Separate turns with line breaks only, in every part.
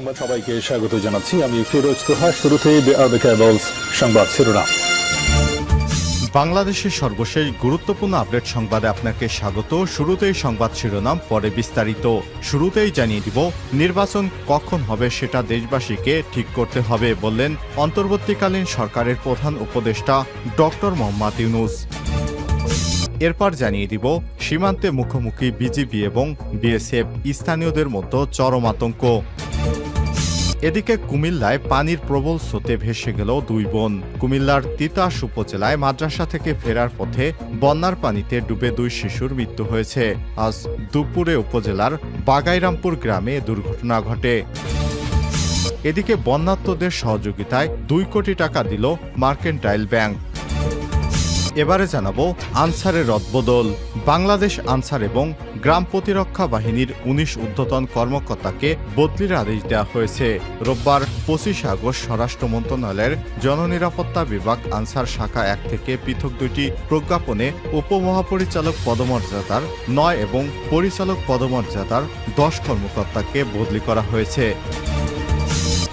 সংবাদ সবাইকে স্বাগত জানাচ্ছি। আমি ফিরোজ তোহা। শুরুতেই সংবাদ শিরোনাম।
বাংলাদেশের সর্বশেষ গুরুত্বপূর্ণ আপডেট সংবাদে আপনাকে স্বাগত। শুরুতেই সংবাদ শিরোনাম, পরে বিস্তারিত। শুরুতেই জানিয়ে দিব, নির্বাচন কখন হবে সেটা দেশবাসীকে ঠিক করতে হবে বললেন অন্তর্বর্তীকালীন সরকারের প্রধান উপদেষ্টা ডক্টর মোহাম্মদ ইউনূস। এরপর জানিয়ে দিব, সীমান্তে মুখোমুখি বিজিবি এবং বিএসএফ, স্থানীয়দের মধ্যে চরম আতঙ্ক। এদিকে কুমিল্লায় পানির প্রবল স্রোতে ভেসে গেল দুই বোন। কুমিল্লার তিতাস উপজেলায় মাদ্রাসা থেকে ফেরার পথে বন্যার পানিতে ডুবে দুই শিশুর মৃত্যু হয়েছে। আজ দুপুরে উপজেলার বাগাইরামপুর গ্রামে দুর্ঘটনা ঘটে। এদিকে বন্যার্তদের সহযোগিতায় 2 কোটি টাকা দিল মার্কেন্টাইল ব্যাংক। এবারে জানাবো আনসারের রদবদল। বাংলাদেশ আনসার এবং গ্রাম প্রতিরক্ষা বাহিনীর 19 ঊর্ধ্বতন কর্মকর্তাকে বদলির আদেশ দেওয়া হয়েছে। রোববার 25 আগস্ট স্বরাষ্ট্র মন্ত্রণালয়ের জননিরাপত্তা বিভাগ আনসার শাখা 1 থেকে পৃথক 2টি প্রজ্ঞাপনে উপমহাপরিচালক পদমর্যাদার 9 এবং পরিচালক পদমর্যাদার 10 কর্মকর্তাকে বদলি করা হয়েছে।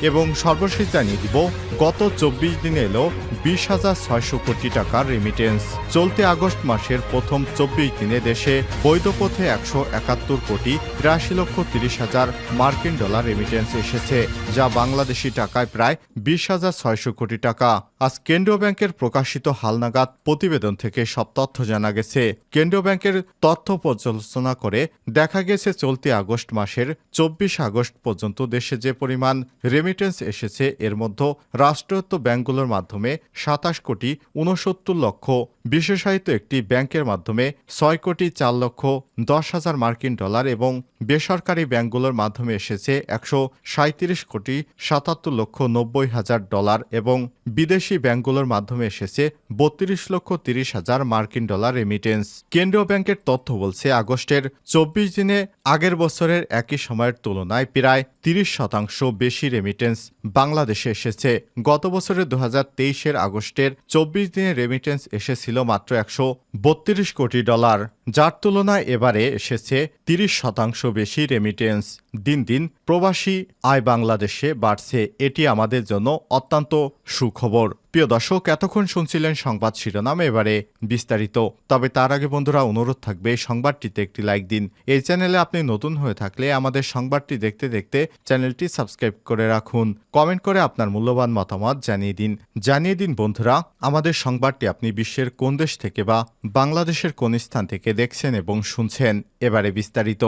এবং সর্বশেষ জানিয়ে দিব, গত 24 দিনে এলো 20,600 কোটি টাকার রেমিটেন্স। চলতি আগস্ট মাসের প্রথম 24 দিনে দেশে বৈধ পথে 171 কোটি 83,30,000 মার্কিন ডলার রেমিটেন্স এসেছে, যা বাংলাদেশি টাকায় প্রায় 20,600 কোটি টাকা। আজ কেন্দ্রীয় ব্যাংকের প্রকাশিত হালনাগাদ প্রতিবেদন থেকে সব তথ্য জানা গেছে। কেন্দ্রীয় ব্যাংকের তথ্য পর্যালোচনা করে দেখা গেছে, চলতি আগস্ট মাসের 24 আগস্ট পর্যন্ত দেশে যে পরিমাণ রেমিটেন্স এসেছে, এর মধ্যে রাষ্ট্রায়ত্ত ব্যাংকগুলোর মাধ্যমে 27 কোটি 69 লক্ষ, বিশেষায়িত একটি ব্যাংকের মাধ্যমে 6 কোটি 4 লক্ষ 10,000 মার্কিন ডলার এবং বেসরকারি ব্যাংকগুলোর মাধ্যমে এসেছে 137 কোটি 77 লক্ষ 90,000 ডলার এবং বিদেশি ব্যাংকগুলোর মাধ্যমে এসেছে 32 লক্ষ 30,000 মার্কিন ডলার রেমিটেন্স। কেন্দ্রীয় ব্যাংকের তথ্য বলছে, আগস্টের 24 দিনে আগের বছরের একই সময়ের তুলনায় প্রায় 30% বেশি রেমিটেন্স বাংলাদেশে এসেছে। গত বছরের 2023-এর আগস্টের 24 দিনে রেমিটেন্স এসেছিল মাত্র 132 কোটি ডলার, যার তুলনায় এবারে এসেছে 30% বেশি রেমিটেন্স। দিন দিন প্রবাসী আয় বাংলাদেশে বাড়ছে, এটি আমাদের জন্য অত্যন্ত সুখবর। প্রিয় দর্শক, এতক্ষণ শুনছিলেন সংবাদ শিরোনাম, এবারে বিস্তারিত। তবে তার আগে বন্ধুরা, অনুরোধ থাকবে সংবাদটিতে একটি লাইক দিন। এই চ্যানেলে আপনি নতুন হয়ে থাকলে আমাদের সংবাদটি দেখতে দেখতে চ্যানেলটি সাবস্ক্রাইব করে রাখুন। কমেন্ট করে আপনার মূল্যবান মতামত জানিয়ে দিন বন্ধুরা, আমাদের সংবাদটি আপনি বিশ্বের কোন দেশ থেকে বা বাংলাদেশের কোন স্থান থেকে দেখছেন এবং শুনছেন। এবারে বিস্তারিত।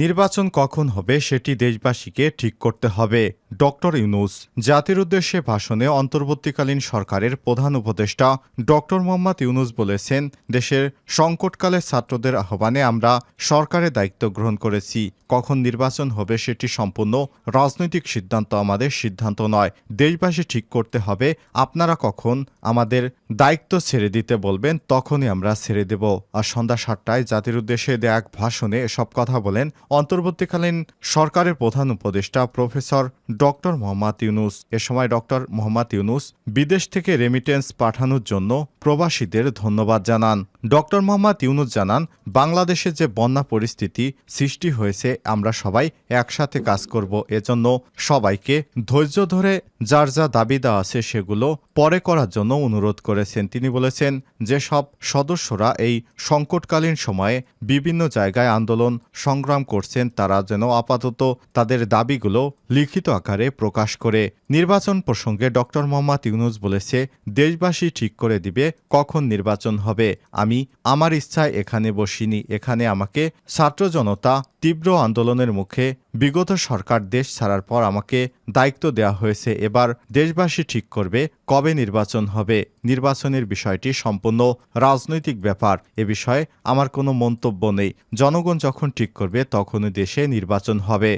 নির্বাচন কখন হবে সেটি দেশবাসীকে ঠিক করতে হবে। ডক্টর ইউনূস জাতির উদ্দেশ্যে ভাষণে অন্তর্বর্তীকালীন সরকারের প্রধান উপদেষ্টা ডক্টর মোহাম্মদ ইউনূস বলেছেন, দেশের সংকটকালে ছাত্রদের আহ্বানে আমরা সরকারের দায়িত্ব গ্রহণ করেছি। কখন নির্বাচন হবে সেটি সম্পূর্ণ রাজনৈতিক সিদ্ধান্ত, আমাদের সিদ্ধান্ত নয়। দেশবাসী ঠিক করতে হবে। আপনারা কখন আমাদের দায়িত্ব ছেড়ে দিতে বলবেন, তখনই আমরা ছেড়ে দেব। আর সন্ধ্যা 7টায় জাতির উদ্দেশ্যে দেয়া এক ভাষণে এসব কথা বলেন অন্তর্বর্তীকালীন সরকারের প্রধান উপদেষ্টা প্রফেসর ডক্টর মোহাম্মদ ইউনূস। এ সময় ডক্টর মোহাম্মদ ইউনূস বিদেশ থেকে রেমিটেন্স পাঠানোর জন্য প্রবাসীদের ধন্যবাদ জানান। ডক্টর মোহাম্মদ ইউনূস জানান, বাংলাদেশে যে বন্যা পরিস্থিতি সৃষ্টি হয়েছে, আমরা সবাই একসাথে কাজ করব। এজন্য সবাইকে ধৈর্য ধরে যার যা দাবি দেওয়া আছে সেগুলো পরে করার জন্য অনুরোধ করেছেন। তিনি বলেছেন, যে সব সদস্যরা এই সংকটকালীন সময়ে বিভিন্ন জায়গায় আন্দোলন সংগ্রাম করছেন, তারা যেন আপাতত তাদের দাবিগুলো লিখিত আকারে প্রকাশ করে। নির্বাচন প্রসঙ্গে ডক্টর মোহাম্মদ ইউনূস বলেছে, দেশবাসী ঠিক করে দিবে কখন নির্বাচন হবে। আমি আমার ইচ্ছায় এখানে বসিনি, এখানে আমাকে ছাত্র জনতা তীব্র আন্দোলনের মুখে বিগত সরকার দেশ ছাড়ার পর আমাকে দায়িত্ব দেওয়া হয়েছে। এবার দেশবাসী ঠিক করবে কবে নির্বাচন হবে। নির্বাচনের বিষয়টি সম্পূর্ণ রাজনৈতিক ব্যাপার, এ বিষয়ে আমার কোনো মন্তব্য নেই। জনগণ যখন ঠিক করবে তখনই দেশে নির্বাচন হবে।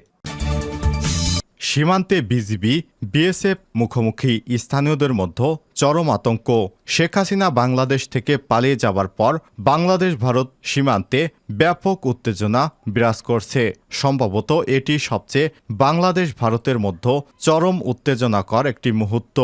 সীমান্তে বিজিবি, বিএসএফ মুখোমুখি স্থানীয়দের মধ্যে চরম আতঙ্ক। শেখ হাসিনা বাংলাদেশ থেকে পালিয়ে যাবার পর বাংলাদেশ ভারত সীমান্তে ব্যাপক উত্তেজনা বিরাজ করছে। সম্ভবত এটি সবচেয়ে বাংলাদেশ ভারতের মধ্যে চরম উত্তেজনাকর একটি মুহূর্ত।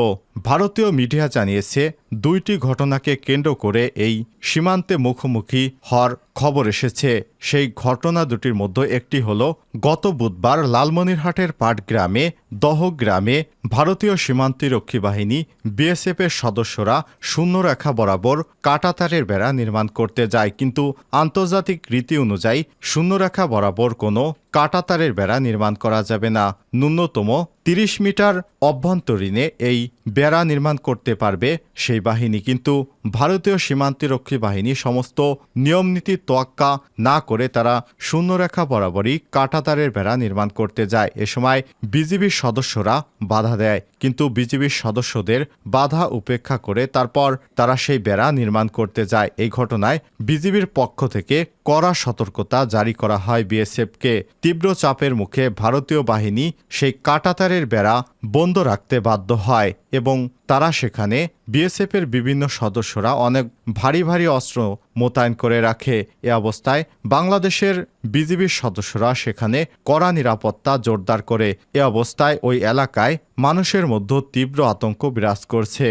ভারতীয় মিডিয়া জানিয়েছে, দুইটি ঘটনাকে কেন্দ্র করে এই সীমান্তে মুখোমুখি হওয়ার খবর এসেছে। সেই ঘটনা দুটির মধ্যে একটি হল গত বুধবার লালমনিরহাটের পাটগ্রামে দহগ্রামে ভারতীয় সীমান্তরক্ষী বাহিনী বিএসএফের সদস্যরা শূন্যরেখা বরাবর কাঁটাতারের বেড়া নির্মাণ করতে যায়, কিন্তু আন্তর্জাতিক রীতি অনুযায়ী শূন্যরেখা বরাবর কোনো কাঁটাতারের বেড়া নির্মাণ করা যাবে না। ন্যূনতম ৩০ মিটার অভ্যন্তরীণে এই বেড়া নির্মাণ করতে পারবে সেই বাহিনী, কিন্তু ভারতীয় সীমান্তরক্ষী বাহিনী সমস্ত নিয়মনীতি তোয়াক্কা না করে তারা শূন্যরেখা বরাবরই কাঁটাতারের বেড়া নির্মাণ করতে যায়। এ সময় বিজিবির সদস্যরা বাধা দেয়, কিন্তু বিজিবির সদস্যদের বাধা উপেক্ষা করে তারপর তারা সেই বেড়া নির্মাণ করতে যায়। এই ঘটনায় বিজিবির পক্ষ থেকে কড়া সতর্কতা জারি করা হয় বিএসএফকে। তীব্র চাপের মুখে ভারতীয় বাহিনী সেই কাঁটাতারের বেড়া বন্ধ রাখতে বাধ্য হয় এবং তারা সেখানে বিএসএফের বিভিন্ন সদস্যরা অনেক ভারী ভারী অস্ত্র মোতায়েন করে রাখে। এ অবস্থায় বাংলাদেশের বিজিবির সদস্যরা সেখানে কড়া নিরাপত্তা জোরদার করে। এ অবস্থায় ওই এলাকায় মানুষের মধ্যে তীব্র আতঙ্ক বিরাজ করছে।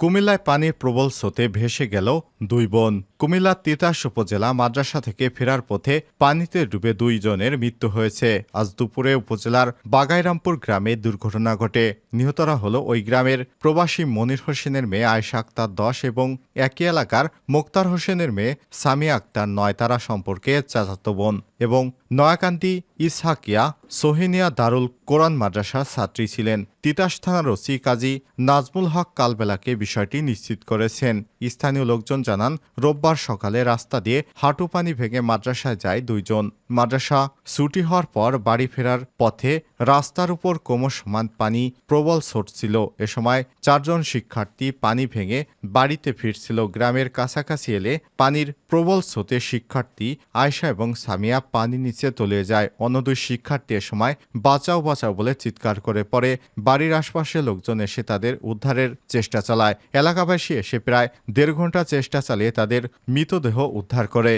কুমিল্লায় পানির প্রবল স্রোতে ভেসে গেল দুই বোন। কুমিল্লার তিতাস উপজেলা মাদ্রাসা থেকে ফেরার পথে পানিতে ডুবে 2 জনের মৃত্যু হয়েছে। আজ দুপুরে উপজেলার বাগাইরামপুর গ্রামে দুর্ঘটনা ঘটে। নিহতরা হল ওই গ্রামের প্রবাসী মনির হোসেনের মেয়ে আয়েশা আক্তার 10 এবং একই এলাকার মোক্তার হোসেনের মেয়ে সামিয়া আক্তার 9। তারা সম্পর্কে চাচাতো বোন এবং নয়াকান্দি ইসহাকিয়া সোহিনিয়া দারুল কোরআন মাদ্রাসার ছাত্রী ছিলেন। তিতাস থানার ওসি কাজী নাজমুল হক কালবেলাকে বিষয়টি নিশ্চিত করেছেন। স্থানীয় লোকজন জানান, রোববার সকালে রাস্তা দিয়ে হাঁটু পানি ভেঙে মাদ্রাসায় যায় 2 জন। মাদ্রাসা ছুটি হওয়ার পর বাড়ি ফেরার পথে রাস্তার উপর ক্রমশমান পানি প্রবল ছুটছিল। এ সময় 4 জন শিক্ষার্থী পানি ভেঙে বাড়িতে ফিরছিল। গ্রামের কাছাকাছি এলে পানির প্রবল স্রোতে শিক্ষার্থী আয়েশা এবং সামিয়া পানি নিচে তলিয়ে যায়। অন্য 2 শিক্ষার্থী এ সময় বাঁচাও বাঁচাও বলে চিৎকার করে। পরে বাড়ির আশপাশে লোকজন এসে তাদের উদ্ধারের চেষ্টা চালায়। এলাকাবাসী এসে প্রায় 1.5 ঘন্টা চেষ্টা চালিয়ে তাদের মৃতদেহ উদ্ধার করে।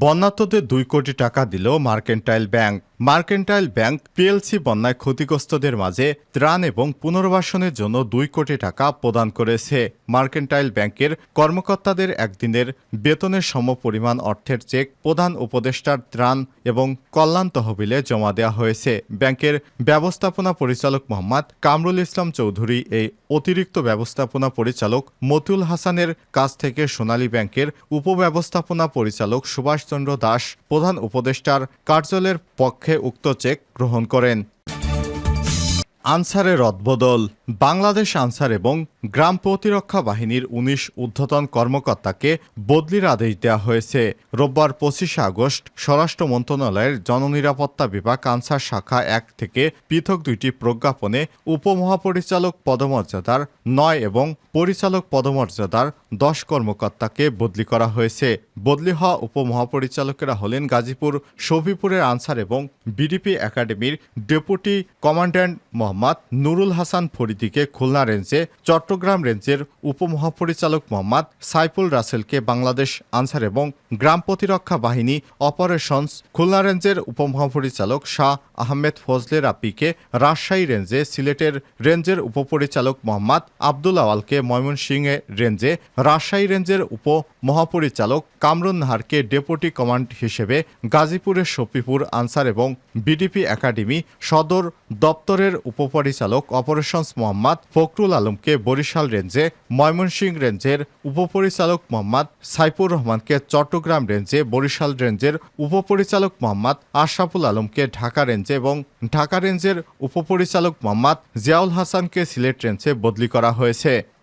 বন্যার্তদের 2 কোটি টাকা দিল mercantile bank. Mercantile bank PLC বন্যায় ক্ষতিগ্রস্তদের মাঝে ত্রাণ এবং পুনর্বাসনের জন্য 2 কোটি টাকা প্রদান করেছে। মার্কেন্টাইল ব্যাংকের কর্মকর্তাদের একদিনের বেতনের সমপরিমাণ অর্থের চেক প্রধান উপদেষ্টার ত্রাণ এবং কল্যাণ তহবিলে জমা দেওয়া হয়েছে। ব্যাংকের ব্যবস্থাপনা পরিচালক মোহাম্মদ কামরুল ইসলাম চৌধুরী এই অতিরিক্ত ব্যবস্থাপনা পরিচালক মতিউল হাসানের কাছ থেকে সোনালী ব্যাংকের উপব্যবস্থাপনা পরিচালক সুভাষ চন্দ্র দাস প্রধান উপদেষ্টার কার্যালয়ের পক্ষে উক্ত চেক গ্রহণ করেন। আনসারের রদবদল। বাংলাদেশ আনসার এবং গ্রাম প্রতিরক্ষা বাহিনীর 19 ঊর্ধ্বতন কর্মকর্তাকে বদলির আদেশ দেওয়া হয়েছে। রোববার 25 আগস্ট স্বরাষ্ট্র মন্ত্রণালয়ের জননিরাপত্তা বিভাগ আনসার শাখা 1 থেকে পৃথক 2টি প্রজ্ঞাপনে উপমহাপরিচালক পদমর্যাদার 9 এবং পরিচালক পদমর্যাদার 10 কর্মকর্তাকে বদলি করা হয়েছে। বদলি হওয়া উপমহাপরিচালকেরা হলেন গাজীপুর শফিপুরের আনসার এবং বিডিপি একাডেমির ডেপুটি কমান্ড্যান্ট মোহাম্মদ নুরুল হাসান ফরিদিকে খুলনা রেঞ্জে, চট্টগ্রাম রেঞ্জের উপমহাপরিচালক মোহাম্মদ সাইফুল রাসেলকে বাংলাদেশ আনসার এবং গ্রাম প্রতিরক্ষা বাহিনী অপারেশনস খুলনা রেঞ্জের উপমহাপরিচালক শাহ আহমেদ ফজলে রাব্বিকে রাজশাহী রেঞ্জে, সিলেটের রেঞ্জের উপপরিচালক মোহাম্মদ আব্দুল আওয়ালকে ময়মনসিংহে রেঞ্জে, রাজশাহী রেঞ্জের উপমহাপরিচালক কামরুন নাহারকে ডেপুটি কমান্ড হিসেবে গাজীপুরের শফিপুর আনসার এবং বিডিপি একাডেমি সদর দপ্তরের উপপরিচালক অপারেশনস মোহাম্মদ ফখরুল আলমকে বরিশাল রেঞ্জে, ময়মনসিংহ রেঞ্জের উপপরিচালক মোহাম্মদ সাইফুর রহমানকে চট্টগ্রাম রেঞ্জে, বরিশাল রেঞ্জের উপপরিচালক মোহাম্মদ আশরাফুল আলমকে ঢাকা রেঞ্জে এবং ঢাকা রেঞ্জের উপপরিচালক মোহাম্মদ জিয়াউল হাসানকে সিলেট রেঞ্জে বদলি করা হয়েছে।